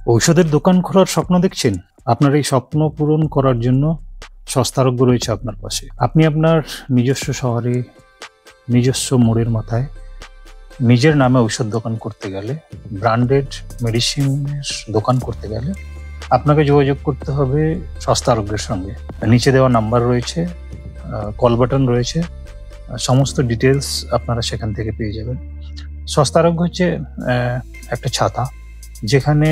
ঔষধের দোকান খোলার স্বপ্ন দেখছেন? আপনার এই স্বপ্ন পূরণ করার জন্য সস্তারোগ্য রয়েছে আপনার পাশে। আপনি আপনার নিজস্ব শহরে, নিজস্ব মোড়ের মাথায় নিজের নামে ঔষধ দোকান করতে গেলে, ব্র্যান্ডেড মেডিসিনের দোকান করতে গেলে আপনাকে যোগাযোগ করতে হবে সস্তারোগ্যের সঙ্গে। নিচে দেওয়া নাম্বার রয়েছে, কল বাটন রয়েছে, সমস্ত ডিটেলস আপনারা সেখান থেকে পেয়ে যাবেন। সস্তারোগ্য হচ্ছে একটা ছাতা, যেখানে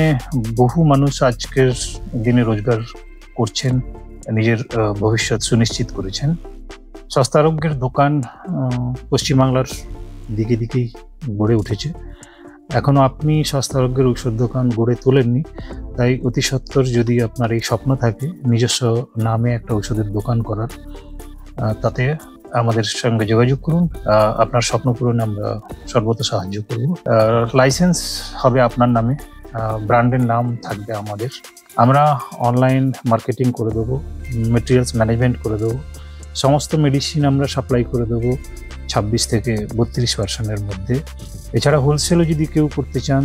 বহু মানুষ আজকের দিনে রোজগার করছেন, নিজের ভবিষ্যৎ সুনিশ্চিত করেছেন। সস্তারোগ্যের দোকান পশ্চিমবাংলার দিকে দিকেই গড়ে উঠেছে। এখনো আপনি সস্তারোগ্যের ঔষধ দোকান গড়ে তোলেননি, তাই অতি সত্বর যদি আপনার এই স্বপ্ন থাকে নিজস্ব নামে একটা ঔষধের দোকান করার, তাতে আমাদের সঙ্গে যোগাযোগ করুন। আপনার স্বপ্ন পূরণে আমরা সর্বত সাহায্য করব। লাইসেন্স হবে আপনার নামে, ব্র্যান্ডের নাম থাকবে আমাদের। আমরা অনলাইন মার্কেটিং করে দেবো, মেটেরিয়ালস ম্যানেজমেন্ট করে দেবো, সমস্ত মেডিসিন আমরা সাপ্লাই করে দেবো 26 থেকে 32% মধ্যে। এছাড়া হোলসেলও যদি কেউ করতে চান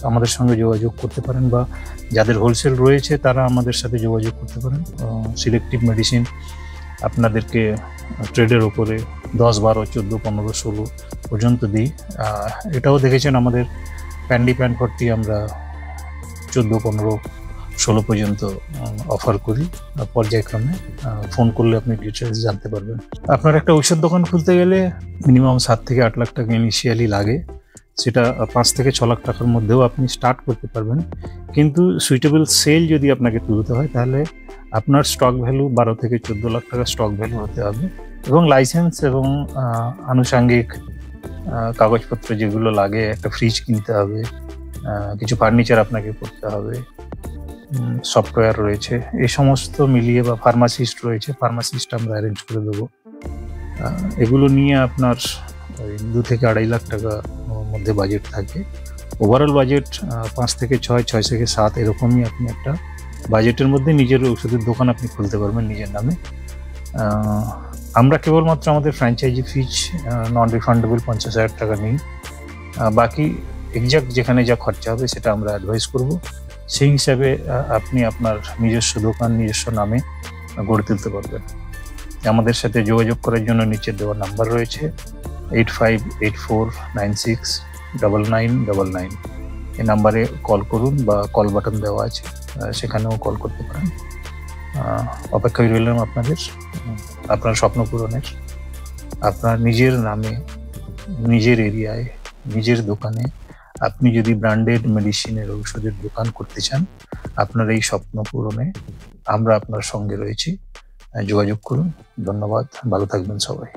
আমাদের সঙ্গে যোগাযোগ করতে পারেন, বা যাদের হোলসেল রয়েছে তারা আমাদের সাথে যোগাযোগ করতে পারেন। সিলেক্টিভ মেডিসিন আপনাদেরকে ট্রেডের ওপরে 10, 12, 14, 15, 16 পর্যন্ত দিই। এটাও দেখেছেন আমাদের প্যান্ডি-প্যান-40 আমরা 14, 15, 16 পর্যন্ত অফার করি পর্যায়ক্রমে। ফোন করলে আপনি ডিটেলস জানতে পারবেন। আপনার একটা ঔষধ দোকান খুলতে গেলে মিনিমাম 7 থেকে 8 লাখ টাকা ইনিশিয়ালি লাগে, সেটা 5 থেকে 6 লাখ টাকার মধ্যেও আপনি স্টার্ট করতে পারবেন। কিন্তু সুইটেবল সেল যদি আপনাকে তুলতে হয় তাহলে আপনার স্টক ভ্যালু 12 থেকে 14 লাখ টাকা স্টক ভ্যালু হতে হবে, এবং লাইসেন্স এবং আনুষাঙ্গিক কাগজপত্র যেগুলো লাগে, একটা ফ্রিজ কিনতে হবে, কিছু ফার্নিচার আপনাকে করতে হবে, সফটওয়্যার রয়েছে, এই সমস্ত মিলিয়ে, বা ফার্মাসিস্ট রয়েছে, ফার্মাসিস্ট আমরা অ্যারেঞ্জ করে দেবো। এগুলো নিয়ে আপনার 2 থেকে 2.5 লাখ টাকা মধ্যে বাজেট থাকে। ওভারঅল বাজেট 5 থেকে 6, 6 থেকে 7 এরকমই আপনি একটা বাজেটের মধ্যে নিজের ওষুধের দোকান আপনি খুলতে পারবেন নিজের নামে। আমরা কেবলমাত্র আমাদের ফ্র্যাঞ্চাইজি ফিজ নন রিফান্ডেবল 50,000 টাকা নিই। বাকি এক্সাক্ট যেখানে যা খরচা হবে সেটা আমরা অ্যাডভাইস করব। সেই হিসাবে আপনি আপনার নিজস্ব দোকান নিজস্ব নামে গড়ে তুলতে পারবেন। আমাদের সাথে যোগাযোগ করার জন্য নিচে দেওয়া নাম্বার রয়েছে 8584969999। এই নাম্বারে কল করুন, বা কল বাটন দেওয়া আছে সেখানেও কল করতে পারেন। অপেক্ষায় রইলাম আপনার স্বপ্ন পূরণের। আপনার নিজের নামে, নিজের এরিয়ায়, নিজের দোকানে আপনি যদি ব্র্যান্ডেড মেডিসিনের ঔষধের দোকান করতে চান, আপনার এই স্বপ্ন পূরণে আমরা আপনার সঙ্গে রয়েছি। যোগাযোগ করুন। ধন্যবাদ, ভালো থাকবেন সবাই।